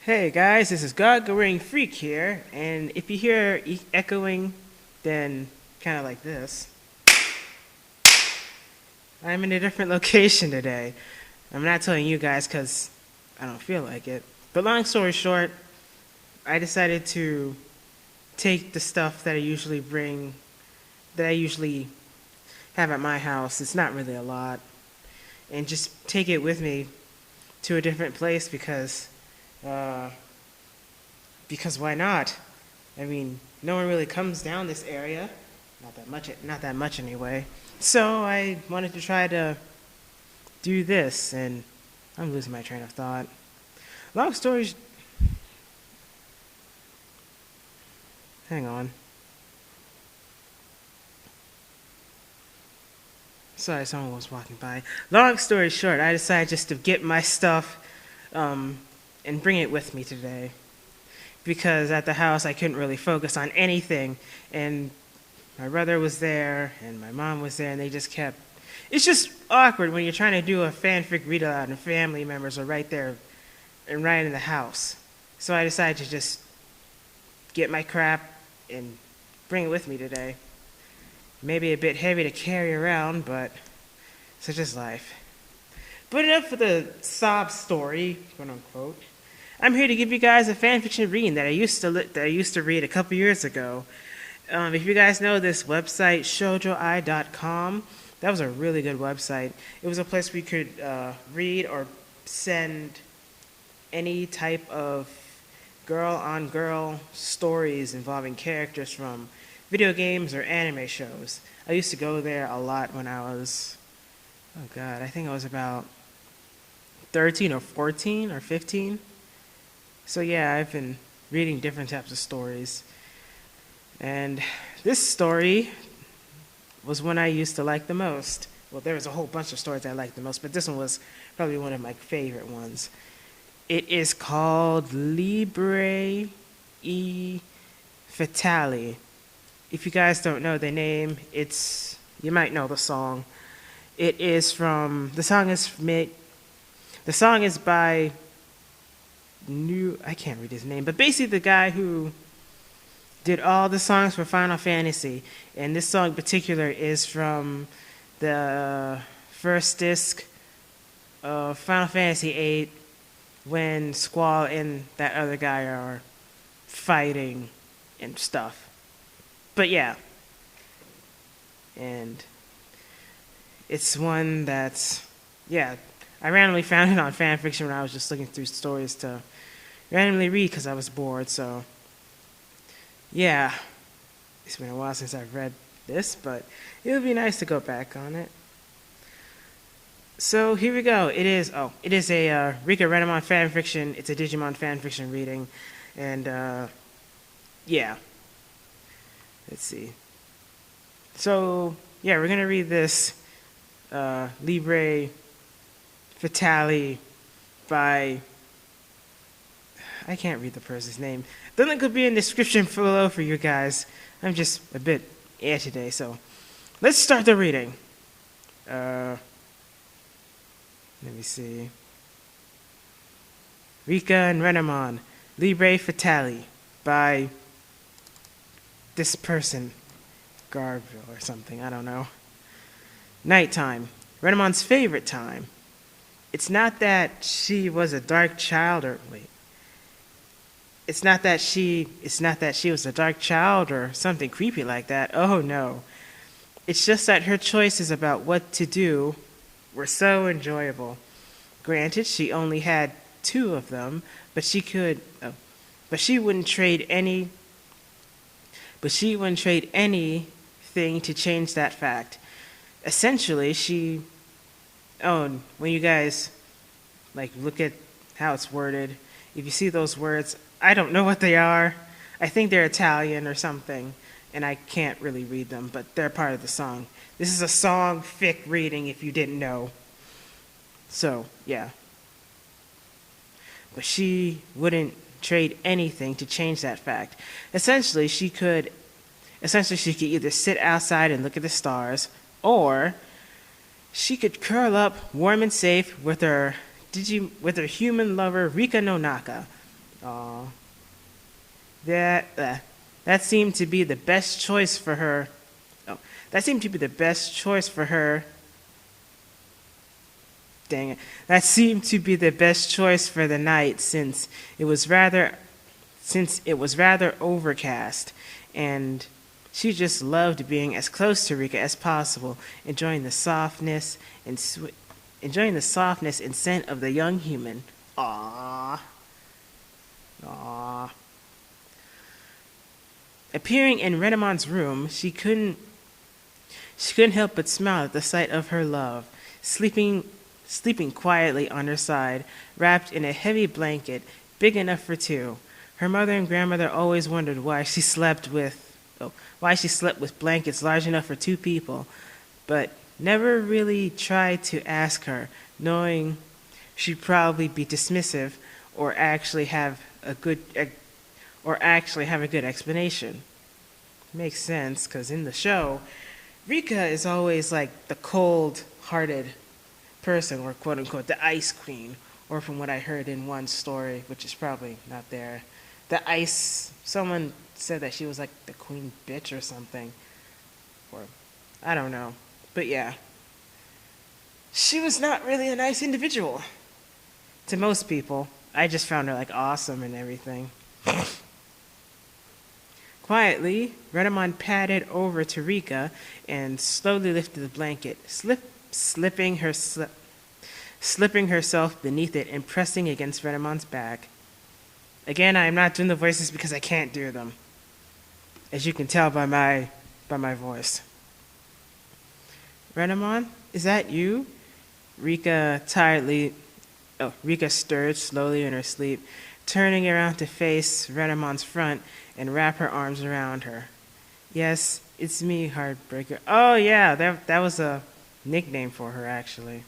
Hey guys, this is God-Going Freak here, and if you hear echoing, then kind of like this. I'm in a different location today. I'm not telling you guys because I don't feel like it. But long story short, I decided to take the stuff that I usually have at my house. It's not really a lot, and just take it with me to a different place uh, because why not? I mean, no one really comes down this area, not that much anyway. So I wanted to try to do this, and I'm losing my train of thought. Long story. Hang on. Sorry, someone was walking by. Long story short, I decided just to get my stuff and bring it with me today because at the house I couldn't really focus on anything, and my brother was there and my mom was there, and they just kept. It's just awkward when you're trying to do a fanfic read aloud and family members are right there and right in the house. So I decided to just get my crap and bring it with me today. Maybe a bit heavy to carry around, but such is life. But enough for the sob story, quote unquote. I'm here to give you guys a fanfiction reading that I used to read a couple years ago. If you guys know this website, shoujoai.com, that was a really good website. It was a place where you could read or send any type of girl-on-girl stories involving characters from video games or anime shows. I used to go there a lot when I was, oh god, I think I was about 13 or 14 or 15. So yeah, I've been reading different types of stories. And this story was one I used to like the most. Well, there was a whole bunch of stories I liked the most, but this one was probably one of my favorite ones. It is called Liberi Fatali. If you guys don't know the name, you might know the song. The song is by I can't read his name, but basically the guy who did all the songs for Final Fantasy, and this song in particular is from the first disc of Final Fantasy VIII when Squall and that other guy are fighting and stuff. But yeah, and it's one that's, yeah, I randomly found it on fanfiction when I was just looking through stories to randomly read because I was bored, so yeah, it's been a while since I've read this, but it would be nice to go back on it. So here we go. It is a Rika Renamon fanfiction. It's a Digimon fanfiction reading, and yeah. Let's see. So yeah, we're gonna read this Liberi Fatali by, I can't read the person's name. The link will be in the description below for you guys. I'm just a bit today, so let's start the reading. Let me see. Rika and Renamon, Liberi Fatali by this person, Garville or something, I don't know. Nighttime, Renamon's favorite time. It's not that she was a dark child It's not that she was a dark child or something creepy like that. Oh no. It's just that her choices about what to do were so enjoyable. Granted, she only had 2 of them, but she wouldn't trade anything to change that fact. Essentially, when you guys look at how it's worded, if you see those words, I don't know what they are. I think they're Italian or something, and I can't really read them, but they're part of the song. This is a song fic reading if you didn't know. So, yeah. But she wouldn't trade anything to change that fact. Essentially, she could either sit outside and look at the stars, or she could curl up warm and safe with her human lover Rika no Naka. Aw. That seemed to be the best choice for her. Oh, that seemed to be the best choice for her. Dang it. That seemed to be the best choice for the night since it was rather overcast, and she just loved being as close to Rika as possible, enjoying the softness and scent of the young human. Aww. Aww. Appearing in Renamond's room, she couldn't help but smile at the sight of her love, sleeping quietly on her side, wrapped in a heavy blanket big enough for two. Her mother and grandmother always wondered why she slept with blankets large enough for two people, but never really tried to ask her, knowing she'd probably be dismissive or actually have a good explanation. Makes sense, because in the show, Rika is always like the cold-hearted person, or quote-unquote the ice queen, or from what I heard in one story, which is probably not there, someone said that she was like the queen bitch or something, or I don't know, but yeah, she was not really a nice individual to most people. I just found her like awesome and everything. Quietly, Renamon padded over to Rika and slowly lifted the blanket, slipping herself beneath it and pressing against Renamon's back. Again, I am not doing the voices because I can't do them, as you can tell by my voice. Renamon, is that you? Rika stirred slowly in her sleep, turning around to face Renamon's front and wrap her arms around her. Yes, it's me, Heartbreaker. Oh yeah, that was a nickname for her, actually.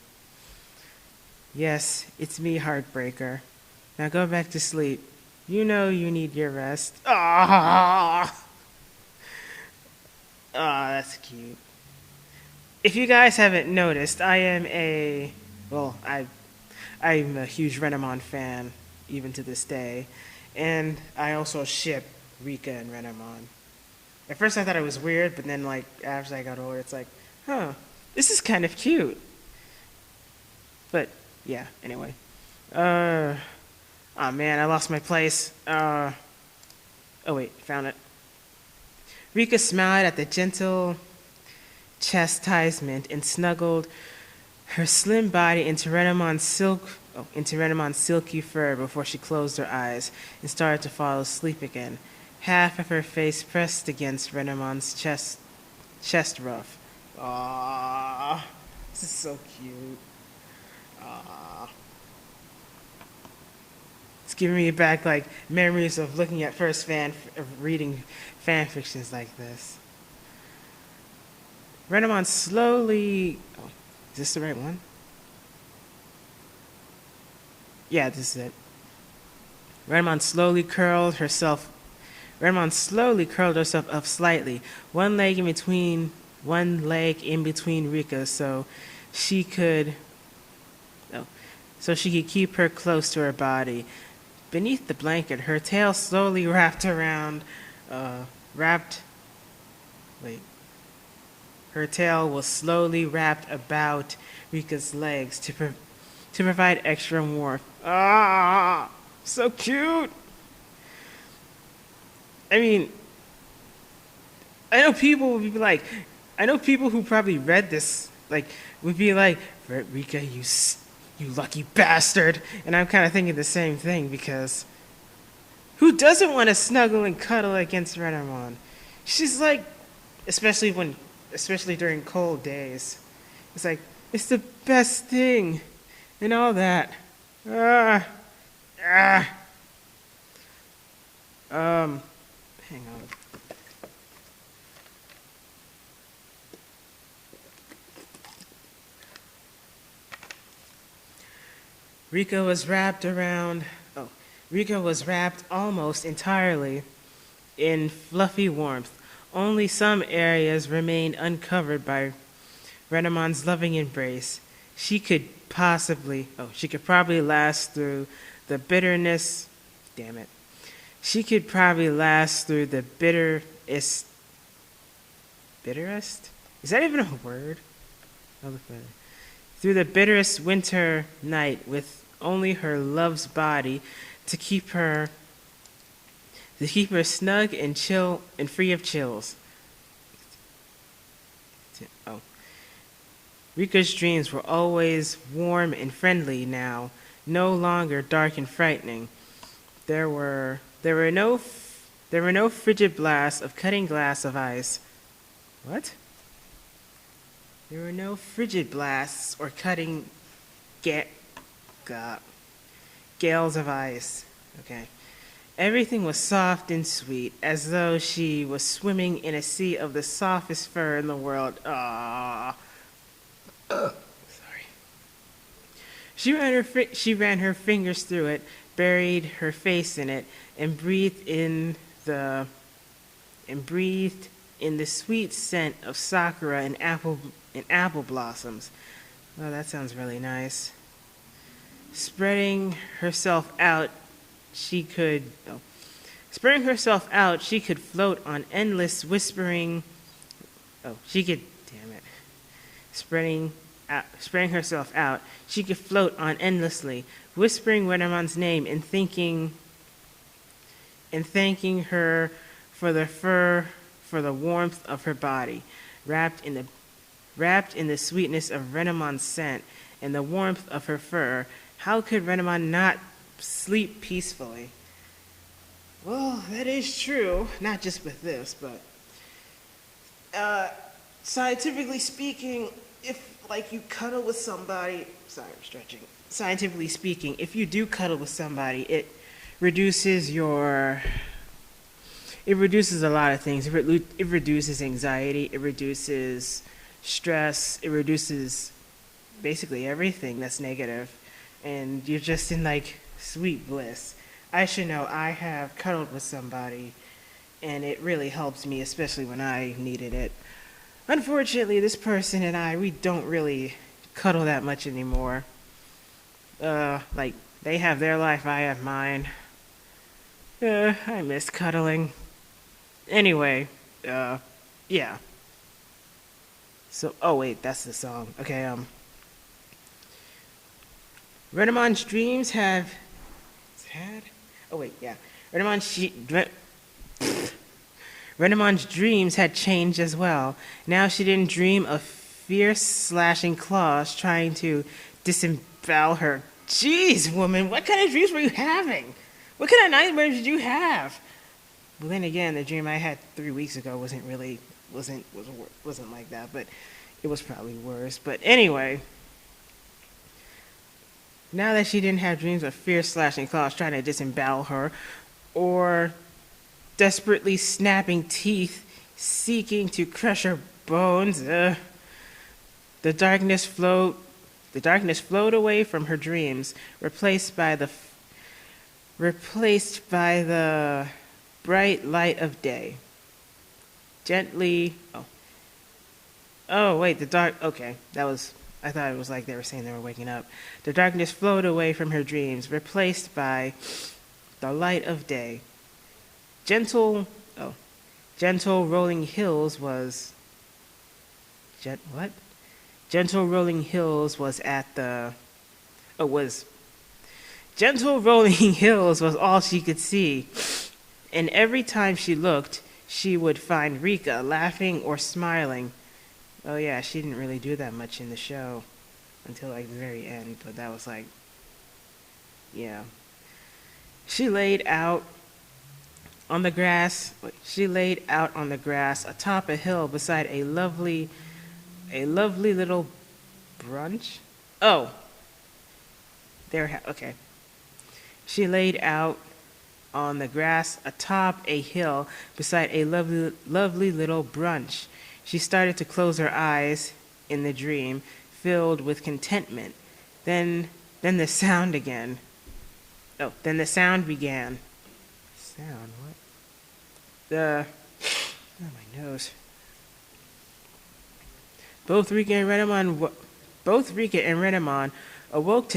Yes, it's me, Heartbreaker. Now go back to sleep. You know you need your rest. Ah, that's cute. If you guys haven't noticed, I'm a huge Renamon fan, even to this day, and I also ship Rika and Renamon. At first I thought it was weird, but then like after I got older, it's like, this is kind of cute. But yeah, anyway. Oh man, I lost my place. Oh wait, found it. Rika smiled at the gentle chastisement and snuggled her slim body into Renamon's silky fur before she closed her eyes and started to fall asleep again, half of her face pressed against Renamon's chest ruff. Aww, this is so cute. Aww. It's giving me back like memories of looking at reading fan fictions like this. Renamon slowly. Oh, is this the right one? Yeah, this is it. Renamon slowly curled herself up slightly, one leg in between Rika, so she could keep her close to her body. Beneath the blanket, her tail slowly Her tail was slowly wrapped about Rika's legs to provide extra warmth. Ah, so cute. I mean, I know people who probably read this would be like, Rika, you lucky bastard. And I'm kind of thinking the same thing, because who doesn't want to snuggle and cuddle against Renamon? She's like, especially during cold days. It's like, it's the best thing and all that. Hang on. Rika was wrapped almost entirely in fluffy warmth. Only some areas remained uncovered by Renamon's loving embrace. She could probably last through the bitterness damn it. She could probably last through the bitterest. Bitterest? Is that even a word? I'll look better. Through the bitterest winter night with only her love's body to keep her snug and chill and free of chills. Oh. Rika's dreams were always warm and friendly now, no longer dark and frightening. There were no frigid blasts of cutting glass of ice. What? There were no frigid blasts or cutting gales of ice. Okay. Everything was soft and sweet, as though she was swimming in a sea of the softest fur in the world. Ah. Sorry. She ran her fingers through it, buried her face in it, and breathed in the sweet scent of sakura and apple blossoms. Oh, that sounds really nice. Spreading herself out, she could float on endless whispering. Spreading herself out, she could float on endlessly, whispering Renamon's name and thanking her for the warmth of her body, wrapped in the sweetness of Renamon's scent and the warmth of her fur. How could Renamon not sleep peacefully? Well, that is true. Not just with this, but scientifically speaking, if you cuddle with somebody, sorry, I'm stretching. Scientifically speaking, if you do cuddle with somebody, it reduces a lot of things. It reduces anxiety. It reduces stress. It reduces basically everything that's negative. And you're just in sweet bliss. I should know I have cuddled with somebody, and it really helps me, especially when I needed it. Unfortunately, this person and we don't really cuddle that much anymore. They have their life, I have mine. I miss cuddling. Anyway, yeah. So, oh wait, that's the song. Okay, Renamon's dreams Renamon's dreams had changed as well. Now she didn't dream of fierce slashing claws trying to disembowel her. Jeez, woman, what kind of dreams were you having? What kind of nightmares did you have? Well, then again, the dream I had 3 weeks ago wasn't like that, but it was probably worse. But anyway, now that she didn't have dreams of fierce slashing claws trying to disembowel her, or desperately snapping teeth seeking to crush her bones, the darkness flowed away from her dreams, replaced by the bright light of day. Gently, I thought it was like they were saying they were waking up. The darkness flowed away from her dreams, replaced by the light of day. Gentle rolling hills was Gentle rolling hills was all she could see, and every time she looked, she would find Rika laughing or smiling. Oh yeah, she didn't really do that much in the show until the very end, but that was yeah. She laid out on the grass atop a hill beside a lovely little brunch. Oh, okay. She laid out on the grass atop a hill beside a lovely little brunch. She started to close her eyes in the dream, filled with contentment. Then the sound began. Sound, what? My nose. Both Rika and Renamon awoke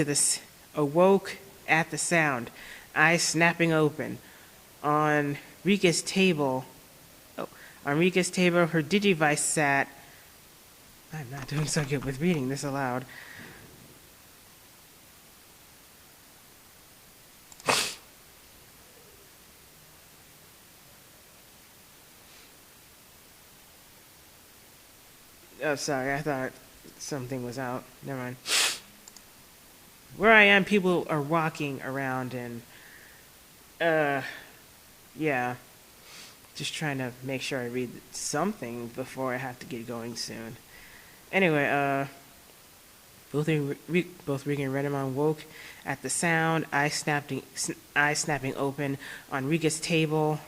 at the sound. eyes snapping open. On Rika's table, on Rika's table, her digivice sat. I'm not doing so good with reading this aloud. Oh, sorry, I thought something was out. Never mind. Where I am, people are walking around and, yeah. Just trying to make sure I read something before I have to get going soon. Anyway, both Rika and Renamon woke at the sound, eyes snapping open. On Rika's table,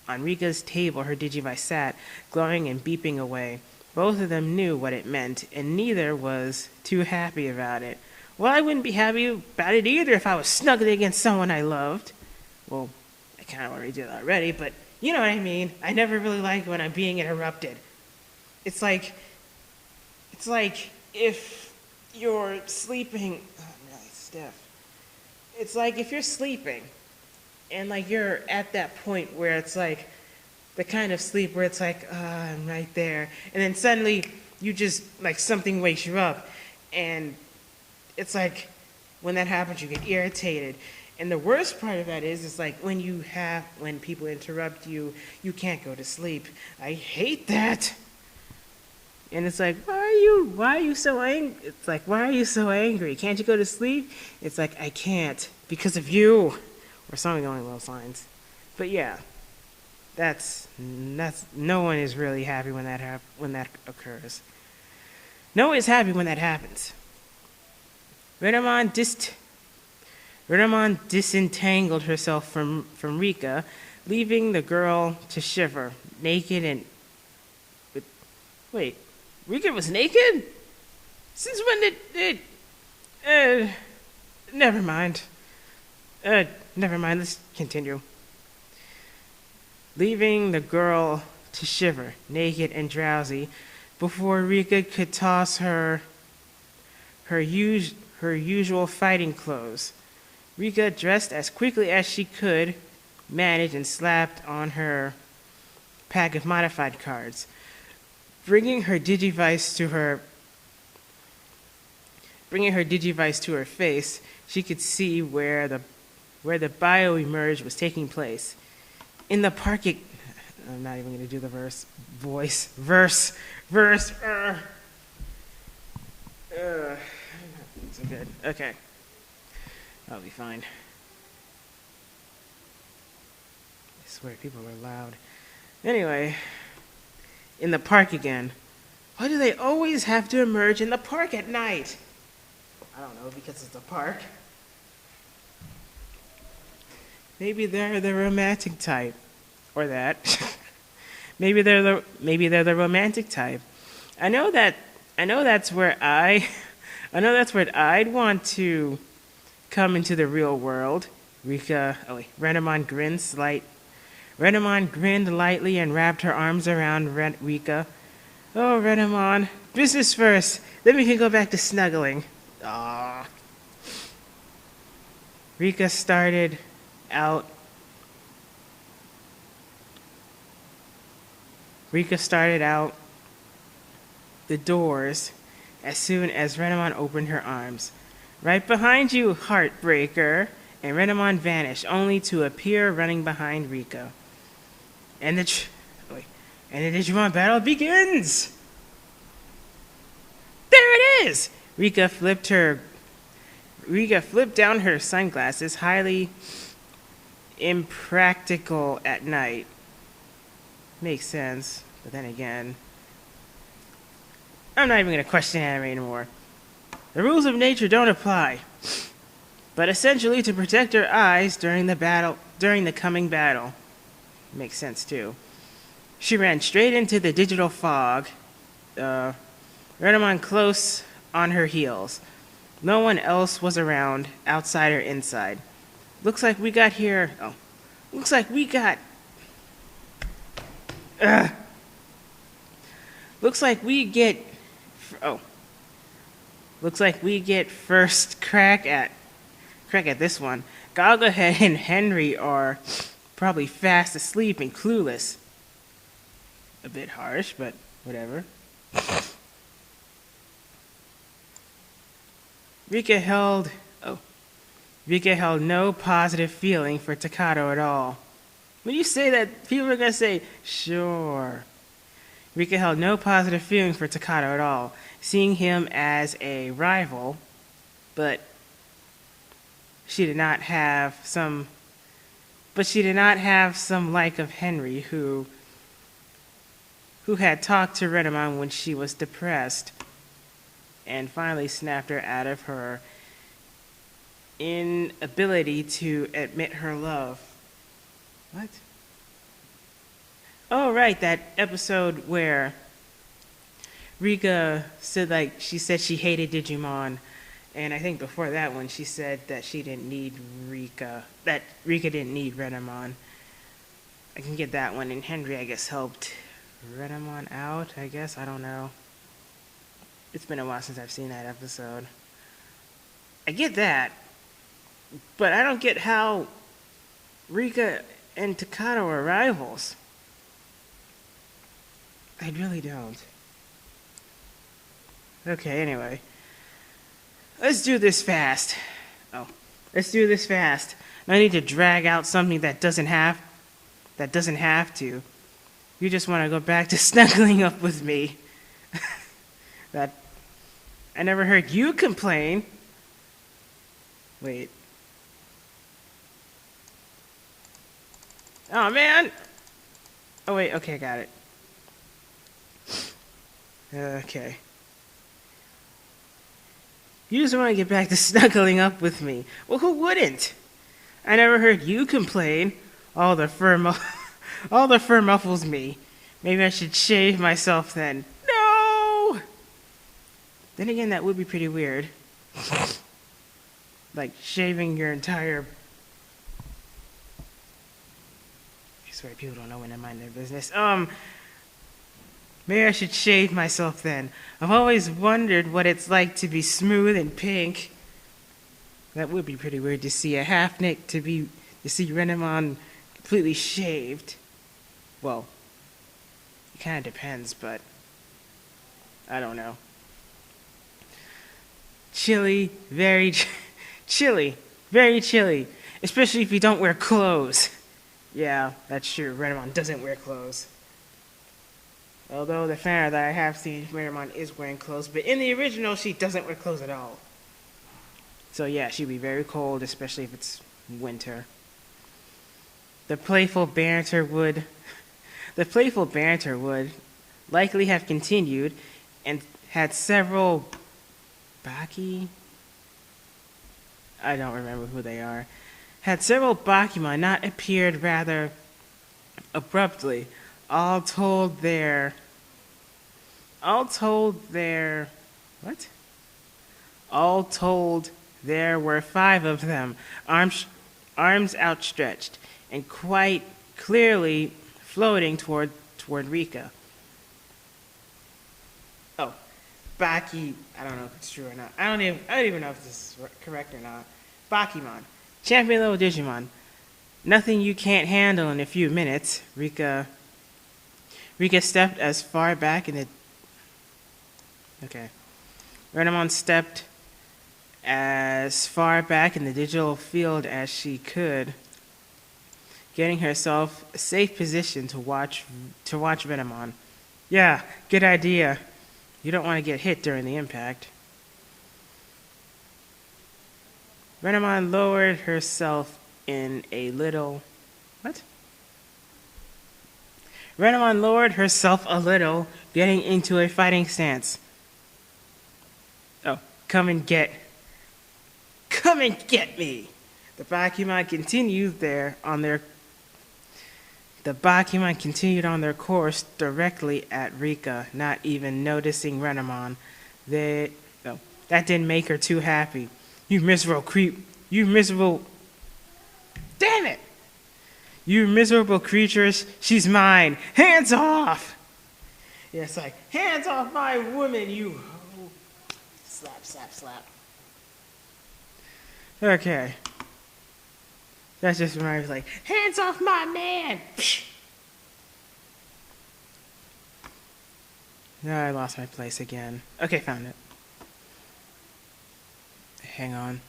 her digivice sat, glowing and beeping away. Both of them knew what it meant, and neither was too happy about it. Well, I wouldn't be happy about it either if I was snuggling against someone I loved. Well, I kind of already did that already, but you know what I mean. I never really like when I'm being interrupted. It's like if you're sleeping. Oh, I'm really stiff. It's like if you're sleeping, and like you're at that point where it's like the kind of sleep where it's like, I'm right there, and then suddenly you just like something wakes you up, and it's like when that happens, you get irritated. And the worst part of that is like when people interrupt you, you can't go to sleep. I hate that. And it's like, why are you so angry? It's like, why are you so angry? Can't you go to sleep? It's like, I can't because of you, or something along those lines. But yeah, that's no one is really happy when that occurs. No one is happy when that happens. Renamon disentangled herself from Rika, leaving the girl to shiver, naked and... Wait, Rika was naked? Since when did it... Never mind. Let's continue. Leaving the girl to shiver, naked and drowsy, before Rika could toss her usual fighting clothes. Rika dressed as quickly as she could manage and slapped on her pack of modified cards. Bringing her digivice to her face, she could see where the bioemerge was taking place. In the parking... I'm not even going to do the verse. So good. Okay. I'll be fine. I swear, people were loud. Anyway, in the park again. Why do they always have to emerge in the park at night? I don't know, because it's a park. Maybe they're the romantic type. Or that. maybe they're the romantic type. I know that's where I'd want to come into the real world. Renamon grinned lightly and wrapped her arms around Rika. Oh, Renamon, business first. Then we can go back to snuggling. Aww. Rika started out the doors as soon as Renamon opened her arms. Right behind you, heartbreaker. And Renamon vanished, only to appear running behind Rika. And the Digimon battle begins! There it is! Rika flipped down her sunglasses, highly impractical at night. Makes sense, but then again, I'm not even going to question anime anymore. The rules of nature don't apply. But essentially to protect her eyes during the coming battle. Makes sense too. She ran straight into the digital fog. Renamon close on her heels. No one else was around, outside or inside. Looks like we get first crack at this one. Goglehead and Henry are probably fast asleep and clueless. A bit harsh, but whatever. Rika held no positive feeling for Takato at all. When you say that, people are going to say, sure. Rika held no positive feeling for Takato at all, seeing him as a rival, but she did not have some like of Henry, who had talked to Renamon when she was depressed and finally snapped her out of her inability to admit her love. What? Oh, right, that episode where Rika said, she said she hated Digimon. And I think before that one, she said that she didn't need Rika, that Rika didn't need Renamon. I can get that one. And Henry, I guess, helped Renamon out, I guess. I don't know. It's been a while since I've seen that episode. I get that. But I don't get how Rika and Takato are rivals. I really don't. Okay, anyway. Let's do this fast. Let's do this fast. I need to drag out something that doesn't have to. You just want to go back to snuggling up with me. That I never heard you complain. Wait. Oh, man. Oh, wait. Okay, got it. Okay. You just want to get back to snuggling up with me. Well, who wouldn't? I never heard you complain. All the fur muffles me. Maybe I should shave myself then. No! Then again, that would be pretty weird. Like shaving your entire... I swear people don't know when they mind their business. Maybe I should shave myself then. I've always wondered what it's like to be smooth and pink. That would be pretty weird to see a half-nick, to see Renamon completely shaved. Well, it kind of depends, but I don't know. Chilly, very chilly, very chilly, especially if you don't wear clothes. Yeah, that's true. Renamon doesn't wear clothes. Although the fan that I have seen, Renamon is wearing clothes, but in the original, she doesn't wear clothes at all. So yeah, she'd be very cold, especially if it's winter. The playful banter would likely have continued and had several Baki? I don't remember who they are. Had several Bakimon not appeared rather abruptly. All told there were 5 of them, arms outstretched, and quite clearly floating toward Rika. Oh, Baki, I don't know if it's true or not. I don't even know if this is correct or not. Bakimon, champion level Digimon. Nothing you can't handle in a few minutes. Rika stepped as far back in the... Okay. Renamon stepped as far back in the digital field as she could, getting herself a safe position to watch Renamon. Yeah, good idea. You don't want to get hit during the impact. Renamon lowered herself in a little... What? Renamon lowered herself a little, getting into a fighting stance. Oh, come and get me! The Bakimon continued on their course directly at Rika, not even noticing Renamon. That didn't make her too happy. You miserable creep! You miserable... Damn it! You miserable creatures, she's mine! Hands off! Yeah, it's like, hands off my woman, you... Slap, slap, slap. Okay. That's just when I was like, hands off my man! Now I lost my place again. Okay, found it. Hang on.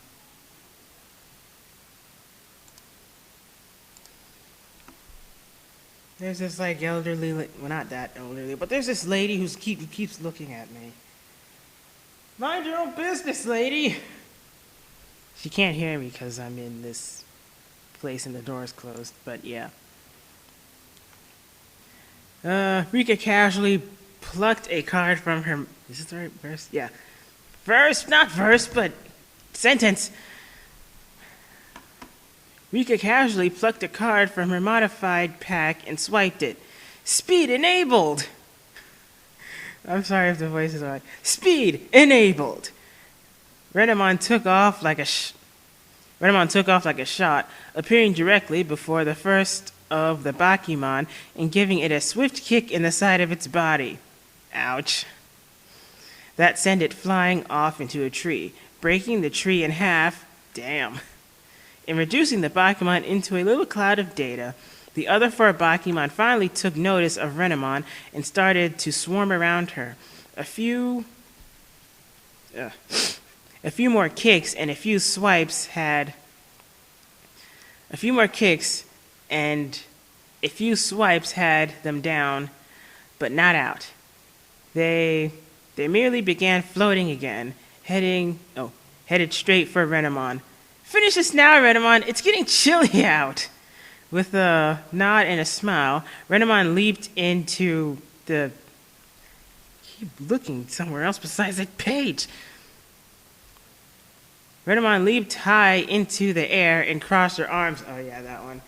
There's this like elderly, well not that elderly, but there's this lady who keeps looking at me. Mind your own business, lady! She can't hear me because I'm in this place and the door's closed, but yeah. Rika casually plucked a card from her... Is this the right verse? Yeah. Verse, not verse, but sentence. Rika casually plucked a card from her modified pack and swiped it. Speed enabled! I'm sorry if the voice is wrong. Speed enabled! Renamon took off like a shot, appearing directly before the first of the Bakimon and giving it a swift kick in the side of its body. Ouch. That sent it flying off into a tree, breaking the tree in half. Damn. And reducing the Bakimon into a little cloud of data. The other 4 Bakimon finally took notice of Renamon and started to swarm around her. A few more kicks and a few swipes had them down, but not out. They merely began floating again, headed straight for Renamon. Finish this now, Renamon. It's getting chilly out. With a nod and a smile, Renamon leaped into the... Keep looking somewhere else besides that page. Renamon leaped high into the air and crossed her arms. Oh yeah, that one.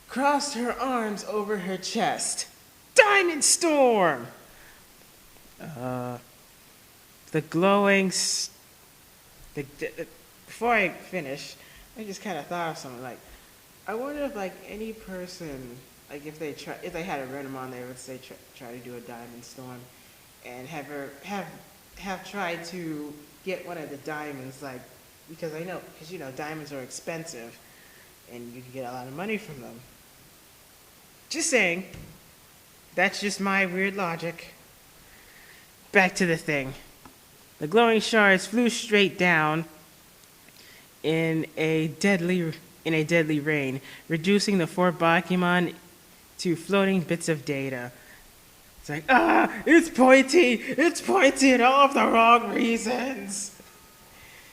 Crossed her arms over her chest. Diamond Storm! Before I finish, I just kind of thought of something. Like, I wonder if like any person, like if they had a Renamon, they would say try to do a Diamond Storm, and have tried to get one of the diamonds, like, because diamonds are expensive, and you can get a lot of money from them. Just saying. That's just my weird logic. Back to the thing. The glowing shards flew straight down in a deadly rain, reducing the 4 Bakimon to floating bits of data. It's like, it's pointy, and all of the wrong reasons.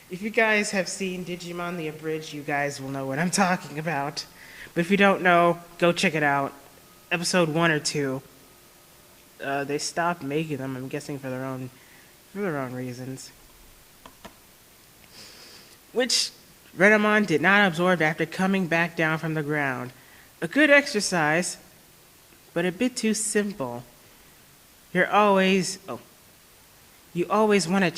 If you guys have seen Digimon the Abridged, you guys will know what I'm talking about. But if you don't know, go check it out. Episode 1 or 2. They stopped making them, I'm guessing for their own reasons. Which Renamon did not absorb after coming back down from the ground. A good exercise, but a bit too simple. You always want a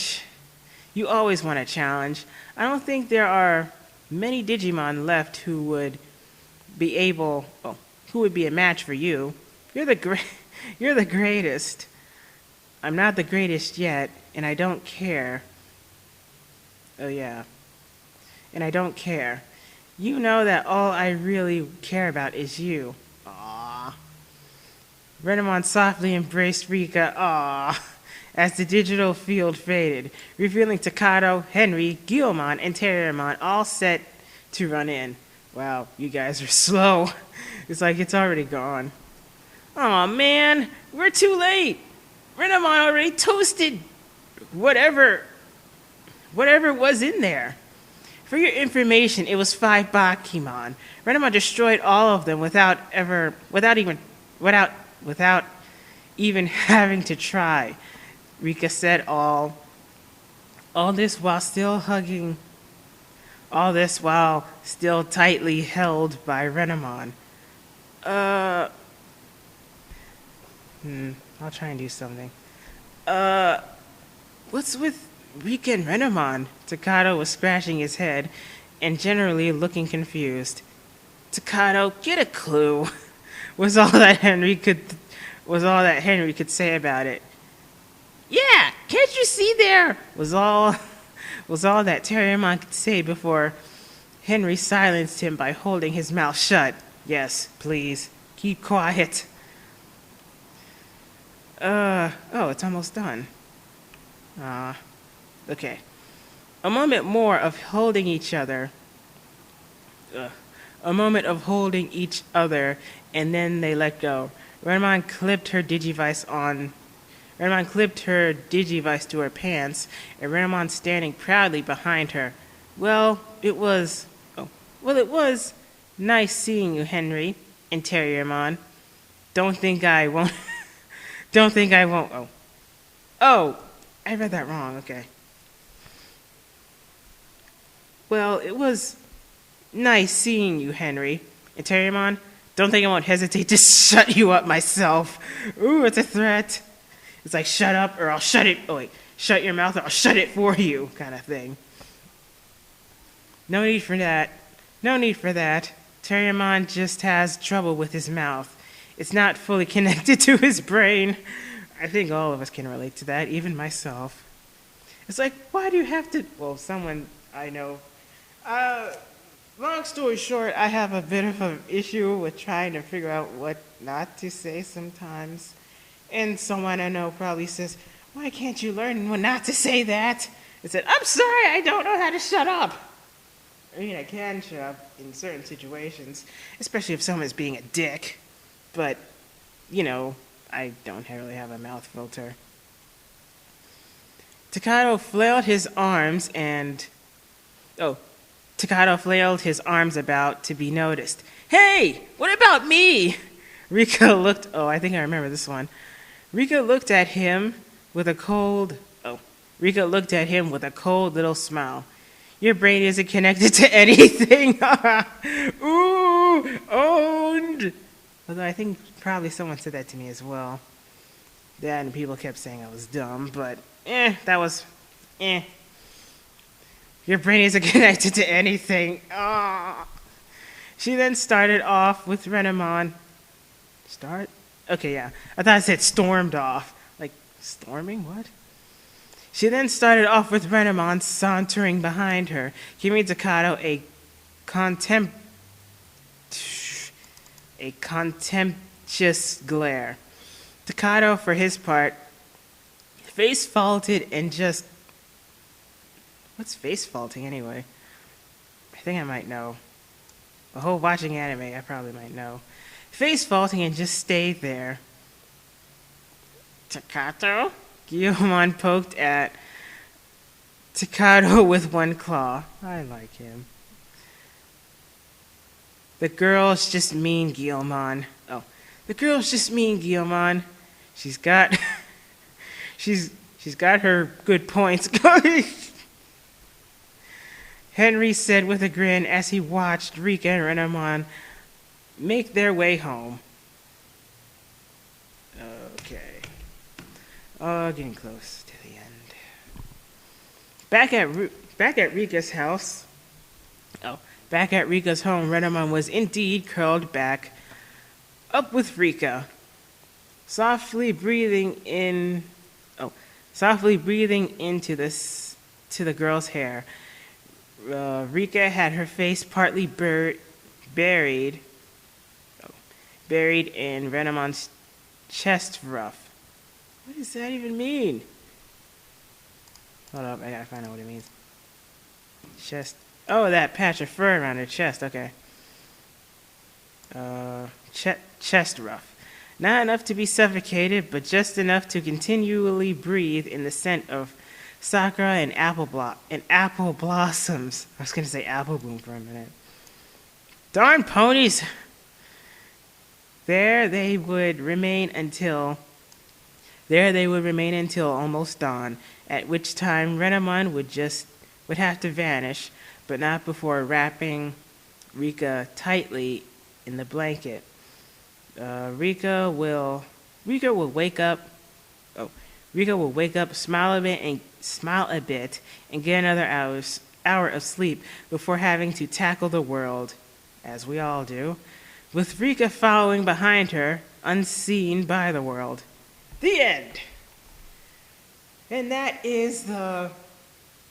challenge. I don't think there are many Digimon left who would be a match for you. You're the greatest. I'm not the greatest yet, and I don't care. Oh yeah. And I don't care. You know that all I really care about is you. Aww. Renamon softly embraced Rika, as the digital field faded, revealing Takato, Henry, Guilmon, and Terriermon all set to run in. Wow, you guys are slow. It's like it's already gone. Aw, man, we're too late. Renamon already toasted whatever was in there. For your information, it was 5 Bakimon. Renamon destroyed all of them without even having to try. Rika said all this while still tightly held by Renamon. I'll try and do something. What's with Rika and Renamon? Takato was scratching his head and generally looking confused. Takato, get a clue, was all that Henry could say about it. Yeah, can't you see there? Was all that Terriermon could say before Henry silenced him by holding his mouth shut. Yes, please, keep quiet. Oh, it's almost done. Okay. A moment more of holding each other. A moment of holding each other, and then they let go. Renamon clipped her Digivice to her pants, and Renamon standing proudly behind her. It was nice seeing you, Henry, Interiormon. Don't think I won't. Don't think I won't. Oh, I read that wrong. Okay. Well, it was nice seeing you, Henry. Interiormon, don't think I won't hesitate to shut you up myself. Ooh, it's a threat. It's like, shut up or I'll shut it. Oh, wait. Shut your mouth or I'll shut it for you, kind of thing. No need for that. No need for that. Terriermon just has trouble with his mouth. It's not fully connected to his brain. I think all of us can relate to that, even myself. It's like, why do you have to... Well, someone I know... long story short, I have a bit of an issue with trying to figure out what not to say sometimes. And someone I know probably says, why can't you learn when not to say that? I said, I'm sorry, I don't know how to shut up. I mean, I can shut up in certain situations, especially if someone's being a dick. But, you know, I don't really have a mouth filter. Takato flailed his arms and... Takato flailed his arms about to be noticed. Hey, what about me? Rika looked... Oh, I think I remember this one. Rika looked at him with a cold little smile. Your brain isn't connected to anything. Ooh, owned. Although I think probably someone said that to me as well. That and people kept saying I was dumb, but that was Your brain isn't connected to anything. She then started off with Renamon. Start? Okay, yeah. I thought I said stormed off. Like, storming? What? She then started off with Renamon sauntering behind her, giving Takato a contemptuous glare. Takato, for his part, face faulted and just... What's face faulting anyway? I think I might know. A whole watching anime, I probably might know. Face faulting and just stayed there. Takato? Guillemon poked at Takato with one claw. I like him. The girl's just mean, Guillemon. Oh, the girl's just mean, Guillemon. She's got her good points going. Henry said with a grin as he watched Rika and Renamon make their way home. Okay. Getting close to the end. Back at Rika's house. Back at Rika's home, Renamon was indeed curled back up with Rika, softly breathing into the girl's hair. Rika had her face partly buried in Renamon's chest ruff. What does that even mean? Hold up, I gotta find out what it means. Chest. Oh, that patch of fur around her chest. Okay. Chest ruff. Not enough to be suffocated, but just enough to continually breathe in the scent of sakura and apple blossoms. I was gonna say apple bloom for a minute. Darn ponies! There they would remain until almost dawn, at which time Renamon would have to vanish, but not before wrapping Rika tightly in the blanket. Rika will wake up, smile a bit, and get another hour of sleep before having to tackle the world, as we all do, with Rika following behind her, unseen by the world. The end. And that is the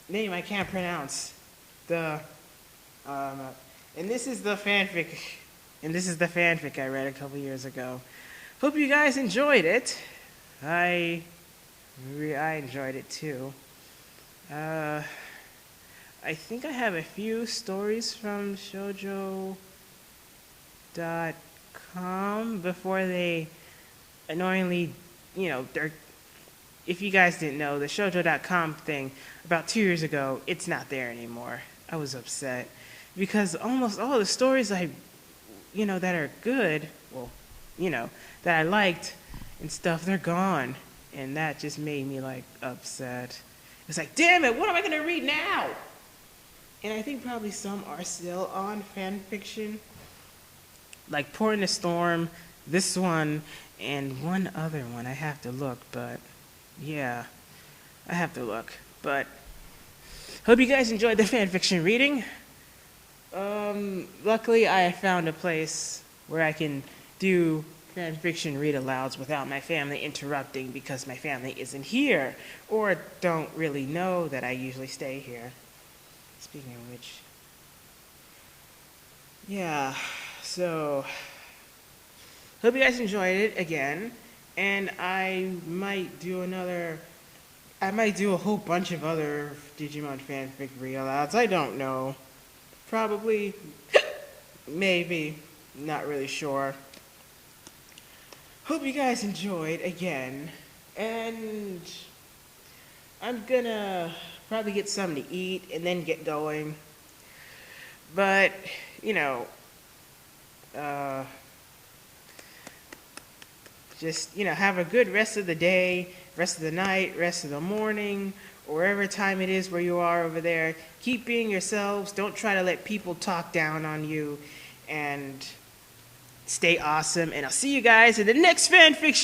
name I can't pronounce. The Um, and this is the fanfic, I read a couple years ago. Hope you guys enjoyed it. I enjoyed it too. I think I have a few stories from shoujo.com before they annoyingly, if you guys didn't know, the shoujo.com thing about 2 years ago, it's not there anymore. I was upset because almost all the stories that are good, that I liked and stuff, they're gone. And that just made me upset. It's like, damn it, what am I gonna read now? And I think probably some are still on fan fiction. Like Pour in the Storm, this one, and one other one. I have to look, but yeah, I have to look. But hope you guys enjoyed the fan fiction reading. Luckily I found a place where I can do fan fiction read alouds without my family interrupting because my family isn't here or don't really know that I usually stay here. Speaking of which, yeah, so hope you guys enjoyed it again, and I might do a whole bunch of other Digimon fanfic read alouds. I don't know. Probably, maybe, not really sure. Hope you guys enjoyed again, and I'm gonna probably get something to eat and then get going. But, just, have a good rest of the day, rest of the night, rest of the morning, or wherever time it is where you are over there. Keep being yourselves. Don't try to let people talk down on you, and stay awesome. And I'll see you guys in the next fanfiction.